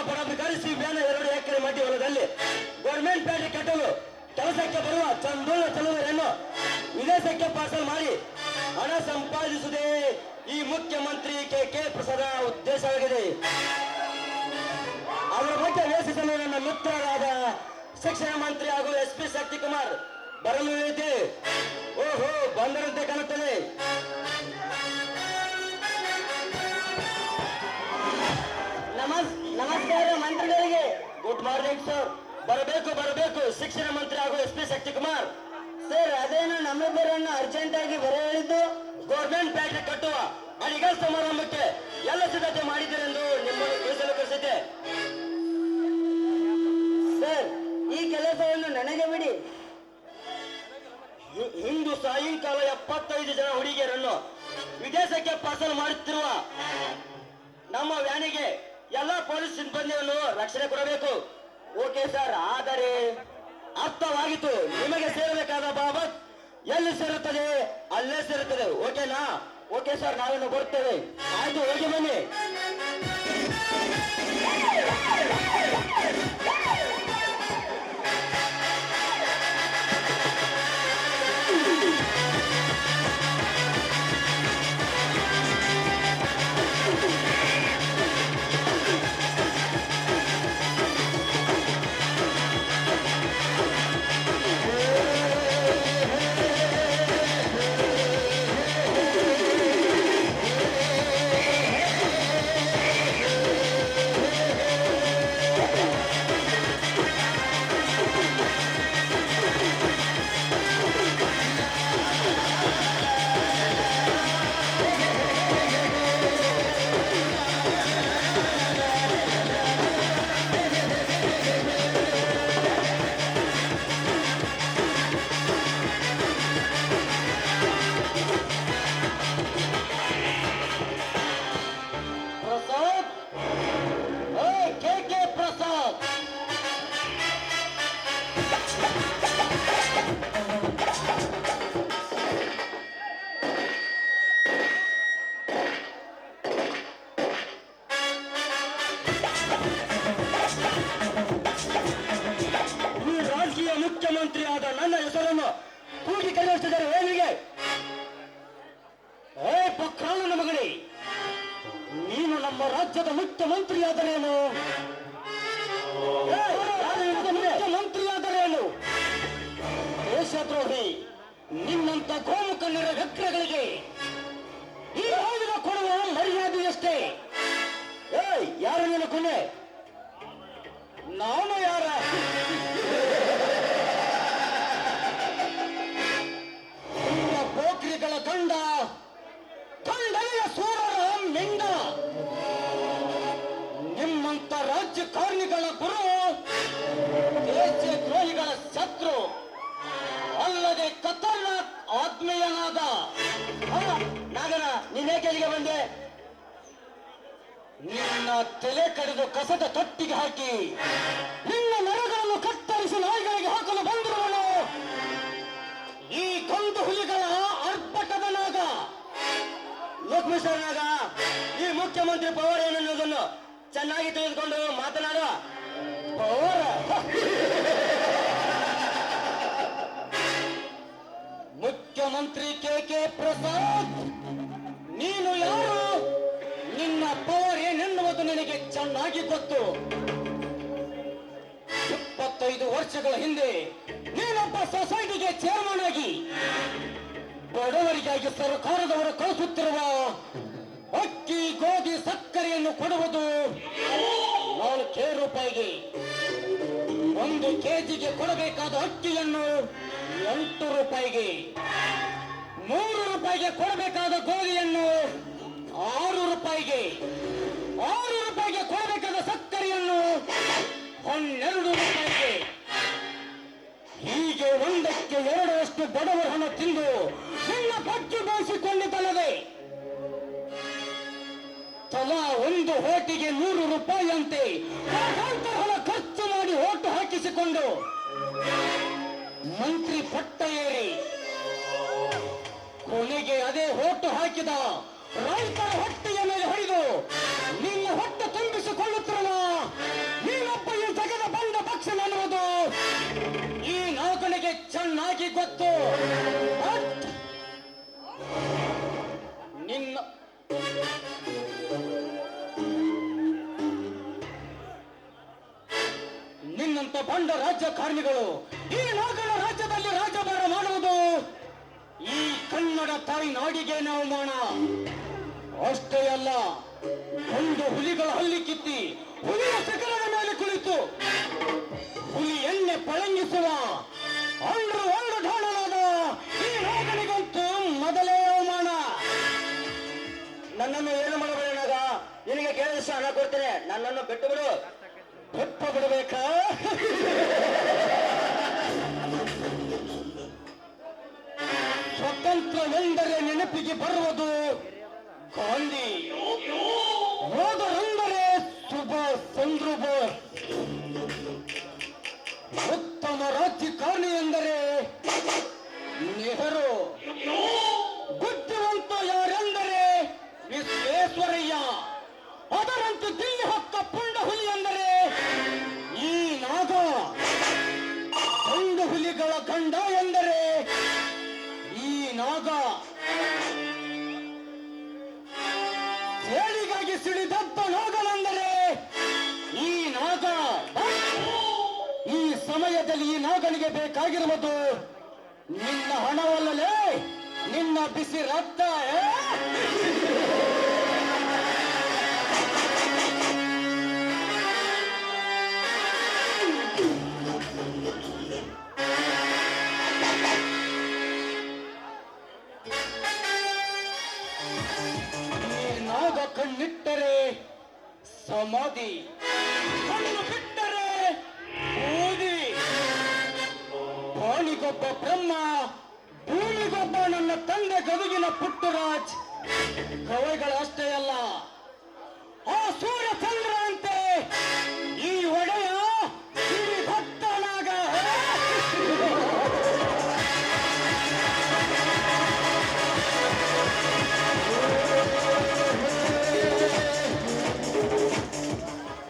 ಪದಾಧಿಕಾರಿ ಬ್ಯಾನ 2 ಎಕರೆ ಮಧ್ಯ ಹೊಲದಲ್ಲಿ government factory ಕಟ್ಟಲು ಕೆಲಸಕ್ಕೆ ಬರುವ ಚಂದೋಳ ಚಲುವರನ್ನು ವಿದೇಶಕ್ಕೆ ಪಾರ್ಸಲ್ ಮಾಡಿ ಹಣ ಸಂಪಾದಿಸುವುದೇ ಈ ಮುಖ್ಯಮಂತ್ರಿ ಕೆ ಪ್ರಸಾದ ಉದ್ದೇಶವಾಗಿದೆ. ಅದರ ಬಗ್ಗೆ ವೇಷಿಸಲು ನನ್ನ ಮಿತ್ರರಾದ ಶಿಕ್ಷಣ ಮಂತ್ರಿ ಹಾಗೂ SP ಶಕ್ತಿಕುಮಾರ್ ಬರಲು ಇದೆ. ಓಹೋ, ಬಂದರಂತೆ ಕಾಣುತ್ತದೆ. ನಮಸ್ಕಾರ ಮಂತ್ರಿಗಳಿಗೆ. Good morning sir. ಬರಬೇಕು ಶಿಕ್ಷಣ ಮಂತ್ರಿ ಹಾಗೂ SP ಶಕ್ತಿಕುಮಾರ್. ಸರ್, ಅದೇನು ನಮ್ಮಿಬ್ಬರನ್ನು ಅರ್ಜೆಂಟ್ ಆಗಿ ಬರ ಹೇಳಿದ್ದು. ಗೌರ್ಮೆಂಟ್ ಫ್ಯಾಕ್ಟರಿ ಕಟ್ಟುವ ಅಡಿಗಲ್ ಸಮಾರಂಭಕ್ಕೆ ಎಲ್ಲ ಸಿದ್ಧತೆ ಮಾಡಿದ್ದೀರೆಂದು ನಿಮ್ಮನ್ನು ತಿಳಿಸಲು ಕಳಿಸಿದ್ದೆ. ಸರ್, ಈ ಕೆಲಸವನ್ನು ನನಗೆ ಬಿಡಿ. ಇಂದು ಸಾಯಂಕಾಲ 75 ಜನ ಹುಡುಗಿಯರನ್ನು ವಿದೇಶಕ್ಕೆ ಪಾರ್ಸಲ್ ಮಾಡುತ್ತಿರುವ ನಮ್ಮ ವ್ಯಾನಿಗೆ ಎಲ್ಲ ಪೊಲೀಸ್ ಸಿಬ್ಬಂದಿಯನ್ನು ರಕ್ಷಣೆ ಕೊಡಬೇಕು. ಓಕೆ ಸರ್, ಆದರೆ ಅರ್ಥವಾಗಿತ್ತು. ನಿಮಗೆ ಸೇರಬೇಕಾದ ಬಾಬತ್ ಎಲ್ಲಿ ಸೇರುತ್ತದೆ ಅಲ್ಲೇ ಸೇರುತ್ತದೆ. ಓಕೆನಾ? ಓಕೆ ಸರ್, ನಾವೇನು ಬರ್ತೇವೆ. ಆಯ್ತು, ಹೋಗಿ ಬನ್ನಿ. ಮುಖ್ಯಮಂತ್ರಿಯಾದ ನನ್ನ ಹೆಸರನ್ನು ಕೂಗಿ ಕರೆಯುತ್ತಿದ್ದಾರೆ. ಏನಿಗೆ? ಪಕ್ರಾಳನ ಮಗನೇ, ನೀನು ನಮ್ಮ ರಾಜ್ಯದ ಮುಖ್ಯಮಂತ್ರಿಯಾದರೇನು? ಮುಖ್ಯಮಂತ್ರಿಯಾದರೇನು? ದೇಶದ್ರೋಹಿ, ನಿನ್ನಂತ ಗೋಮುಖಂಡರ ವ್ಯಕ್ತಿಗಳಿಗೆ ಈ ಆಯುಧ ಕೊಡುವ ಮರ್ಯಾದೆಯಷ್ಟೇ. ಯಾರು ನೀನು ಕೊನೆ? ನಾನು ಯಾರ? ಪೋಖ್ರಿಗಳ ಕಂಡನೆಯ ಸೂರರ ಮಿಂಡ, ನಿಮ್ಮಂತ ರಾಜಕಾರಣಿಗಳ ಗುರು, ದೇಶದ್ರೋಹಿಗಳ ಶತ್ರು, ಅಲ್ಲದೆ ಖತರ್ನಾಕ್ ಆತ್ಮೀಯನಾದ ನಾಗನ. ನೀನೇಕೆ ಇಲ್ಲಿಗೆ ಬಂದೆ? ನಿನ್ನ ತಲೆ ಕಡಿದು ಕಸದ ತೊಟ್ಟಿಗೆ ಹಾಕಿ ನಿನ್ನ ನರಗಳನ್ನು ಕತ್ತರಿಸಿ ನಾಯಿಗಳಿಗೆ ಹಾಕಲು ಬಂದಿರುವನು ಈ ಕಂದು ಹುಲಿಗಳ ಅರ್ಪಟದ ನಾಗ ಲೋಕಮೇಶ್ವರ ನಾಗ. ಈ ಮುಖ್ಯಮಂತ್ರಿ ಪವರ್ ಏನನ್ನುವುದನ್ನು ಚೆನ್ನಾಗಿ ತಿಳಿದುಕೊಂಡು ಮಾತನಾಡುವ. ಪವರ್ ಮುಖ್ಯಮಂತ್ರಿ ಕೆ ಪ್ರಸಾದ್, ನೀನು ಯಾರು? ನಿನ್ನ ಪವರ್ ಏನೆನ್ನುವುದು ನಿನಗೆ ಚೆನ್ನಾಗಿ ಗೊತ್ತು. 25 ವರ್ಷಗಳ ಹಿಂದೆ ನೀನೊಬ್ಬ ಸೊಸೈಟಿಗೆ ಚೇರ್ಮನ್ ಆಗಿ ಬಡವರಿಗಾಗಿ ಸರ್ಕಾರದವರು ಕಳಿಸುತ್ತಿರುವ ಅಕ್ಕಿ, ಗೋಧಿ, ಸಕ್ಕರೆಯನ್ನು ಕೊಡುವುದು 4 ರೂಪಾಯಿಗೆ. 1 ಕೆಜಿಗೆ ಕೊಡಬೇಕಾದ ಅಕ್ಕಿಯನ್ನು 8 ರೂಪಾಯಿಗೆ, 3 ರೂಪಾಯಿಗೆ ಕೊಡಬೇಕಾದ ಗೋಧಿಯನ್ನು 6 ರೂಪಾಯಿಗೆ, 6 ರೂಪಾಯಿಗೆ ಕೊಡಬೇಕಾದ ಸಕ್ಕರೆಯನ್ನು 12 ರೂಪಾಯಿಗೆ. ಹೀಗೆ 1ಕ್ಕೆ 2 ಬಡವರ ಹಣ ತಿಂದು ನಿನ್ನ ಪಚ್ಚು ಬೇಯಿಸಿಕೊಂಡಿದ್ದಲ್ಲದೆ ತಲಾ 1 ಓಟಿಗೆ 100 ರೂಪಾಯಿ ಅಂತೆ ಹಣ ಖರ್ಚು ಮಾಡಿ ಓಟು ಹಾಕಿಸಿಕೊಂಡು ಮಂತ್ರಿ ಪಟ್ಟ ಏರಿ ಕೊನೆಗೆ ಅದೇ ಓಟು ಹಾಕಿದ ರೈತರ ಹೊಟ್ಟೆಯ ಮೇಲೆ ಹೊಡೆದು ನಿನ್ನ ಹೊಟ್ಟೆ ತುಂಬಿಸಿಕೊಳ್ಳುತ್ತಿರುವ ನನಗೆ ಗೊತ್ತು. ಬಟ್ ನಿನ್ನಂತ ಬಂಡ ರಾಜಕಾರಣಿಗಳು ಈ ನಾಗರ ರಾಜ್ಯದಲ್ಲಿ ರಾಜಭಾರ ಮಾಡುವುದು ಈ ಕನ್ನಡ ತಾಯಿ ನಾಡಿಗೆ ಅವಮಾನ. ಅಷ್ಟೇ ಅಲ್ಲ, ಒಂದು ಹುಲಿಗಳ ಹಲ್ಲಿ ಕಿತ್ತಿ ಹುಲಿಯ ಶಿಖರದ ಮೇಲೆ ಕುಳಿತು ಹುಲಿ ಎಣ್ಣೆ ಪಳಂಗಿಸುವ ಅಂಡ್ರು ಢಾಳನಾದ ಈ ನಾಗನಿಗಂತೂ ಮೊದಲೇ ಅವಮಾನ. ನನ್ನನ್ನು ಏನು ಮಾಡಬೇಡ, ನಿನಗೆ ಕೇಳಿದಷ್ಟು ಹಣ ಕೊಡ್ತೇನೆ, ನನ್ನನ್ನು ಬಿಟ್ಟು ಬಿಡು. ಬಿಟ್ಟು ಬಿಡಬೇಕಾ? ಸ್ವತಂತ್ರವೆಂದರೆ ನೆನಪಿಗೆ ಬರುವುದು ಗಾಂಧಿ, ಯೋಧರೆಂದರೆ ಸುಭಾಷ್ ಚಂದ್ರ ಬೋಸ್, ಉತ್ತಮ ರಾಜಕಾರಣಿ ಎಂದರೆ ನೆಹರು, ಬುದ್ಧಿವಂತ ಯಾರೆಂದರೆ ವಿಶ್ವೇಶ್ವರಯ್ಯ, ಅದರಂತೆ ದಿಲ್ಲಿ ಹೊತ್ತ ಪುಂಡ ಹುಲಿ ಎಂದರೆ ಈ ನಾಗ, ಗಂಡು ಹುಲಿಗಳ ಗಂಡ ಎಂದರೆ ಈ ನಾಗ, ಸೇಡಿಗಾಗಿ ಸಿಡಿದತ್ತ ನಾಗನೆಂದರೆ ಈ ನಾಗ. ಈ ಸಮಯದಲ್ಲಿ ಈ ನಾಗನಿಗೆ ಬೇಕಾಗಿರುವುದು ನಿನ್ನ ಹಣವಲ್ಲಲೇ, ನಿನ್ನ ಬಿಸಿ ರಕ್ತ. ಕಣ್ಣಿಟ್ಟರೆ ಸಮಾಧಿ, ಕಣ್ಣು ಬಿಟ್ಟರೆ ಬೂದಿ. ಬಾಣಿಗೊಬ್ಬ ಬ್ರಹ್ಮ, ಭೂಮಿಗೊಬ್ಬ ನನ್ನ ತಂದೆ ಗದುಗಿನ ಪುಟ್ಟರಾಜ್. ಕವಿಗಳಷ್ಟೇ ಅಲ್ಲ, ಆ ಸೂರ್ಯ ಚಂದ್ರ